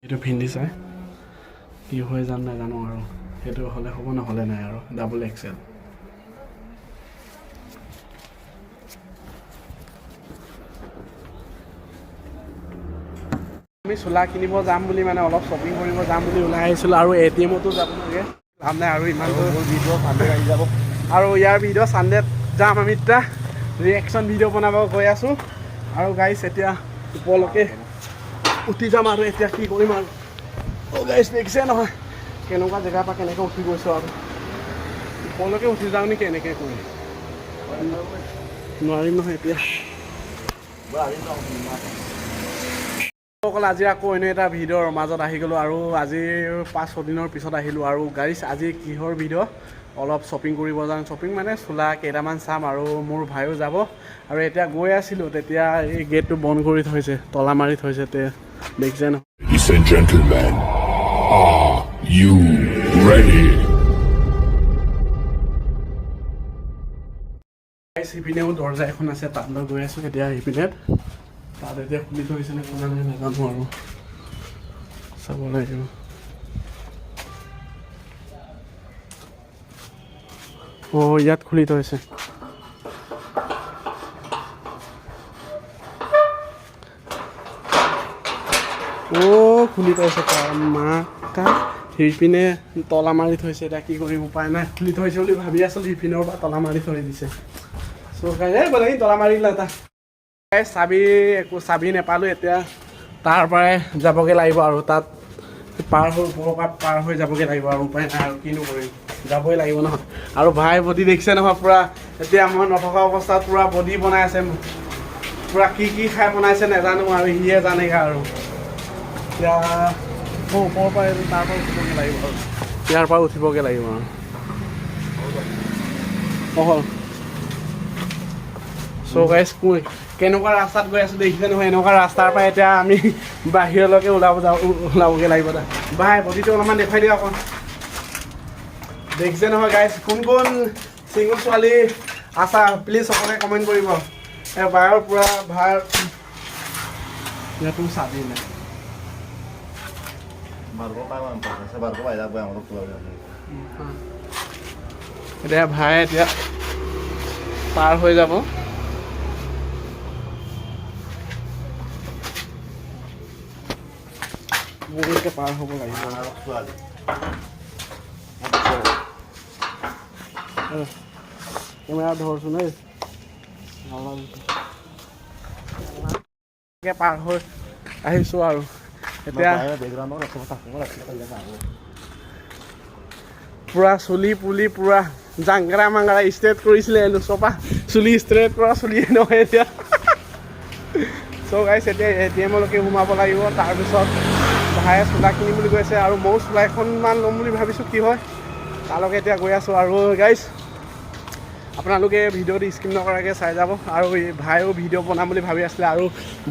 এইটো পিন্ধি চাই কি হয় নাজানো আৰু সেইটো হ'লে হ'ব নহ'লে নাই আৰু ডাবল এক্সেল আমি চোলা কিনিব যাম বুলি মানে অলপ শ্বপিং কৰিব যাম বুলি ওলাই আহিছিলোঁ আৰু ATMতো যাব লাগে লাভ নাই আৰু ইমানটো ভিডিঅ' চানডে আহি যাব আৰু ইয়াৰ ভিডিঅ' চানডেত যাম আমি এতিয়া ৰিয়েকশ্যন ভিডিঅ' বনাব গৈ আছোঁ আৰু গাইছ এতিয়া ওপৰলৈকে উঠি যাম আৰু এতিয়া কি কৰিম আৰু গাইছ দেখিছে নহয় কেনেকুৱা জেগাৰ পৰা কেনেকৈ উঠি গৈছোঁ আৰু ওপৰলৈকে উঠি যাওঁ নেকি এনেকৈ কৰি নোৱাৰিম নহয় এতিয়া অকল আজি আকৌ এনে এটা ভিডিঅ'ৰ মাজত আহি গ'লোঁ আৰু আজি 5-6 দিনৰ পিছত আহিলোঁ আৰু গাইছ আজি কিহৰ ভিডিঅ' অলপ শ্বপিং কৰিব যাম শ্বপিং মানে চোলা কেইটামান চাম আৰু মোৰ ভাইও যাব আৰু এতিয়া গৈ আছিলোঁ তেতিয়া এই গেটটো বন্ধ কৰি থৈছে তলা মাৰি থৈছে দেখিছে নহয় Ladies and gentlemen, are you ready? সিপিনেও দৰ্জা এখন আছে তালৈ গৈ আছোঁ এতিয়া সিপিনে তাত এতিয়া খুলি থৈছে নে কোনে নাজানো আৰু চাব লাগিব ইয়াত খুলি থৈছে খুলি থৈছে মাকা সিপিনে তলা মাৰি থৈছে এতিয়া কি কৰিম উপায় নাই খুলি থৈছে বুলি ভাবি আছিলোঁ সিপিনৰ পৰা তলা মাৰি থৈ দিছে বোলে তলা মাৰিলে এটা চাবি নাপালোঁ এতিয়া তাৰ পৰাই যাবগৈ লাগিব আৰু তাত পাৰ হৈ যাবগৈ লাগিব আৰু উপায় নাই আৰু কিনো কৰিম যাবই লাগিব নহয় আৰু ভাই বডি দেখিছে নহয় পূৰা এতিয়া মই নথকা অৱস্থাত পূৰা বডি বনাই আছে পূৰা কি খাই বনাইছে নাজানো আৰু সিয়ে জানেগৈ আৰু এতিয়া ওপৰৰ পৰা তাৰ পৰা উঠিবগৈ লাগিব আৰু ইয়াৰ পৰা উঠিবগৈ লাগিব আৰু চ' গাইছ কেনেকুৱা ৰাস্তাত গৈ আছোঁ দেখিছে নহয় এনেকুৱা ৰাস্তাৰ পৰা এতিয়া আমি বাহিৰলৈকে ওলাবগৈ লাগিব ভাই বডিটো অলপমান দেখুৱাই দিয়ক অকণ দেখিছে নহয় গাইছ কোন চিংগুল ছোৱালী আছা প্লিজ সকলোৱে কমেণ্ট কৰিব বায়ৰ পূৰা ভাৰ ইয়াতো চাবি নাই এতিয়া ভাই এতিয়া পাৰ হৈ যাব মোৰলৈকে পাৰ হ'ব লাগিব কেমেৰা ধৰচোন পাৰ হৈ আহিছোঁ আৰু এতিয়া পূৰা চুলি পুলি পূৰা জাংগৰা মাংগৰা ষ্ট্ৰেট কৰিছিলে চপা চুলি ষ্ট্ৰেট কৰা চুলিয়ে নহয় এতিয়া চ' গাইছ এতিয়া ATMলৈকে সোমাব লাগিব তাৰপিছত ভাইয়ে চোলা কিনিম বুলি কৈছে আৰু ময়ো চোলা এখনমান ল'ম বুলি ভাবিছোঁ কি হয় তালৈকে এতিয়া গৈ আছোঁ আৰু গাইছ আপোনালোকে ভিডিঅ'টো স্কিপ নকৰাকৈ চাই যাব আৰু ভাইও ভিডিঅ' বনাম বুলি ভাবি আছিলে আৰু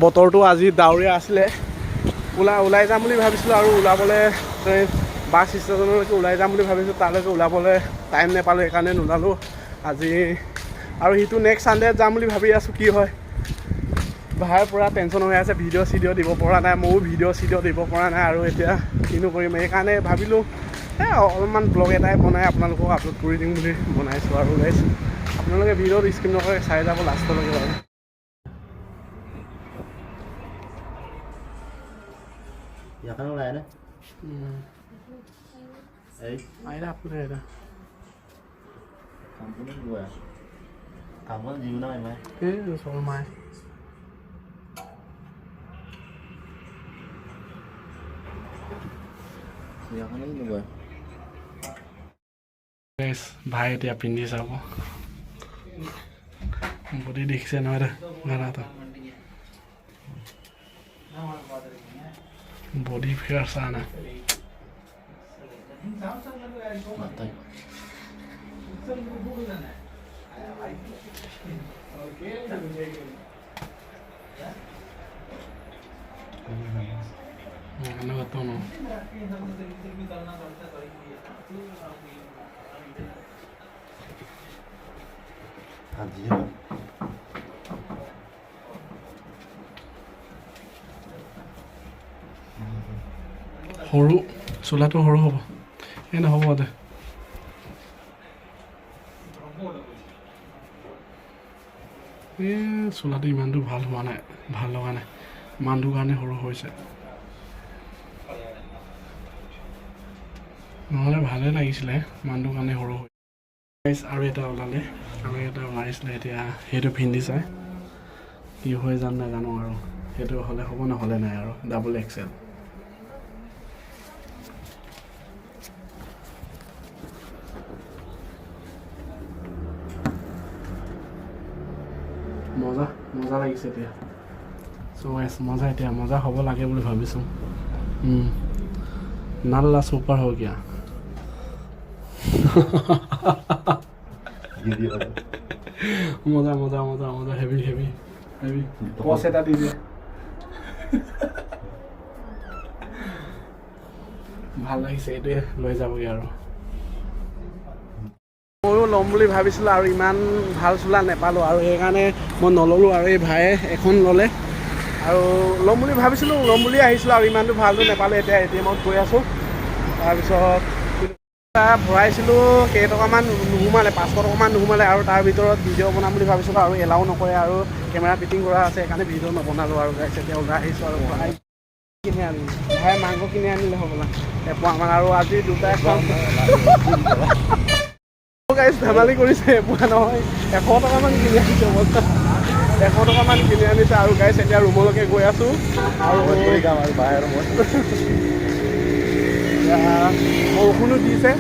বতৰটো আজি ডাৱৰীয়া আছিলে ওলাই যাম বুলি ভাবিছিলোঁ আৰু ওলাবলৈ বাছ ষ্টেচনলৈকে ওলাই যাম বুলি ভাবিছোঁ তালৈকে ওলাবলৈ টাইম নাপালোঁ সেইকাৰণে নোলালোঁ আজি আৰু সিটো নেক্সট ছানডেত যাম বুলি ভাবি আছোঁ কি হয় ভাইৰ পূৰা টেনশ্যন হৈ আছে ভিডিঅ' চিডিঅ' দিব পৰা নাই ময়ো ভিডিঅ' চিডিঅ' দিব পৰা নাই আৰু এতিয়া কিনো কৰিম সেইকাৰণে ভাবিলোঁ অলপমান ব্লগ এটাই বনাই আপোনালোকক আপলোড কৰি দিম বুলি বনাইছোঁ আৰু গাইছ আপোনালোকে ভিডিঅ'ত স্কিপ নকৰে চাই যাব লাষ্টলৈকে বাৰু ভাই এতিয়া পিন্ধি চাব বডি দেখিছে নহয় গানাটো বডি ফেয়াৰ চা না সৰু চোলাটো সৰু হ'ব এই নহ'ব দে এই চোলাটো ইমানটো ভাল হোৱা নাই ভাল লগা নাই মানুহটোৰ কাৰণে সৰু হৈছে নহ'লে ভালেই লাগিছিলে মানুহটোৰ কাৰণে সৰু হৈ আৰু এটা ওলালে আৰু এটা ওলাইছিলে এতিয়া সেইটো পিন্ধি চাই কি হৈ যাম নাজানো আৰু সেইটো হ'লে হ'ব নহ'লে নাই আৰু ডাবল এক্সেল মজা মজা লাগিছে এতিয়া চ' মজা এতিয়া মজা হ'ব লাগে বুলি ভাবিছোঁ নাল্লা ছুপাৰ হৈ গিয়া মজা মজা মজা মজা হেভি হেভি হেভি পচ এটা দি দিয়ে ভাল লাগিছে এইটোৱে লৈ যাবগৈ আৰু ময়ো ল'ম বুলি ভাবিছিলোঁ আৰু ইমান ভাল চোলা নাপালোঁ আৰু সেইকাৰণে মই নল'লোঁ আৰু এই ভায়ে এখন ল'লে আৰু ল'ম বুলি ভাবিছিলোঁ ল'ম বুলি আহিছিলোঁ আৰু ইমানটো ভালটো নাপালোঁ এতিয়া ATM-ত গৈ আছোঁ তাৰপিছত ভৰাইছিলোঁ কেইটকামান নোসোমালে 500 টকামান নোসোমালে আৰু তাৰ ভিতৰত ভিডিঅ' বনাম বুলি ভাবিছিলোঁ আৰু এলাও নকৰে আৰু কেমেৰা ফিটিং কৰা আছে সেইকাৰণে ভিডিঅ' নবনালোঁ আৰু গাইছ এতিয়া ওলাই আহিছোঁ আৰু ভৰাই কিনি আনিলোঁ ভাই মাংস কিনি আনিলে হ'বলা এপোৱামান আৰু আজি দুটাই খাম গাইছ ধেমালি কৰিছে এপোৱা নহয় 100 টকামান কিনি আনিছে 100 টকামান কিনি আনিছে আৰু গাইছ এতিয়া ৰুমলৈকে গৈ আছোঁ আৰু বৰষুণো দিছে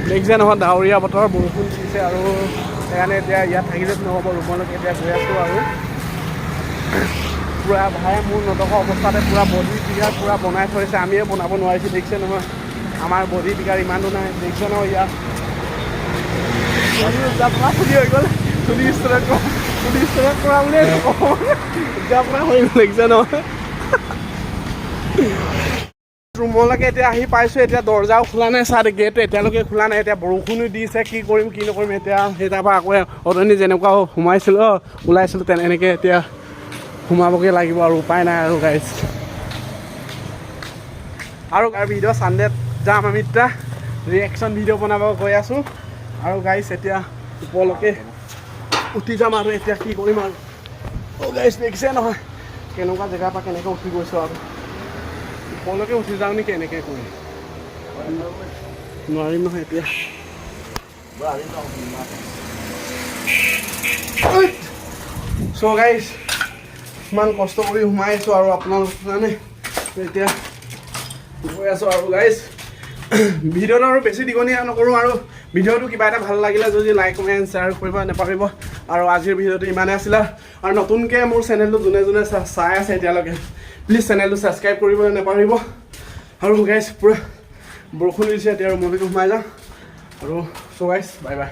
দেখিছে নহয় ডাৱৰীয়া বতৰ বৰষুণ দিছে আৰু সেইকাৰণে এতিয়া ইয়াত থাকিলে নহ'ব ৰুমলৈকে এতিয়া গৈ আছোঁ আৰু পূৰা ভাই মোৰ নথকা অৱস্থাতে পূৰা বডি পিকাৰ পূৰা বনাই থৈছে আমিয়ে বনাব নোৱাৰিছোঁ দেখিছে নহয় আমাৰ বডি পিকাৰ ইমানো নাই দেখিছে নহয় ইয়াত চুলি হৈ গ'ল চুলি ষ্ট্ৰেট কৰা বুলিয়ে জাপৰা হৈ গ'ল দেখিছে নহয় ৰুমলৈকে এতিয়া আহি পাইছোঁ এতিয়া দৰ্জাও খোলা নাই চাৰ গেট এতিয়ালৈকে খোলা নাই এতিয়া বৰষুণো দিছে কি কৰিম কি নকৰিম এতিয়া সেই তাৰপৰা আকৌ অথনি যেনেকুৱা সোমাইছিলোঁ ওলাইছিলোঁ তেনেকৈ এতিয়া সোমাবগৈ লাগিব আৰু উপায় নাই আৰু গাইজ আৰু ভিডিঅ' ছানডেত যাম আমি এতিয়া ৰিয়েকশ্যন ভিডিঅ' বনাব গৈ আছোঁ আৰু গাইজ এতিয়া ওপৰলৈকে উঠি যাম আৰু এতিয়া কি কৰিম আৰু গাইজ দেখিছে নহয় কেনেকুৱা জেগাৰ পৰা কেনেকৈ উঠি গৈছোঁ আৰু ওপৰলৈকে উঠি যাওঁ নেকি এনেকৈ কৰি নোৱাৰিম নহয় এতিয়া চ' গাইজ ইমান কষ্ট কৰি সোমাই আছোঁ আৰু আপোনালোকৰ কাৰণে এতিয়া গৈ আছোঁ আৰু গাইজ ভিডিঅ'টো আৰু বেছি দীঘলীয়া নকৰোঁ আৰু ভিডিঅ'টো কিবা এটা ভাল লাগিলে যদি লাইক কমেণ্ট শ্বেয়াৰ কৰিব নাপাহৰিব আৰু আজিৰ ভিডিঅ'টো ইমানেই আছিলে আৰু নতুনকৈ মোৰ চেনেলটো যোনে যোনে চাই আছে এতিয়ালৈকে প্লিজ চেনেলটো ছাবস্ক্ৰাইব কৰিবলৈ নাপাহৰিব আৰু গাইজ পূৰা বৰষুণ দিছে এতিয়া ৰুমলৈকে সোমাই যাওঁ আৰু চ' গাইজ বাই বাই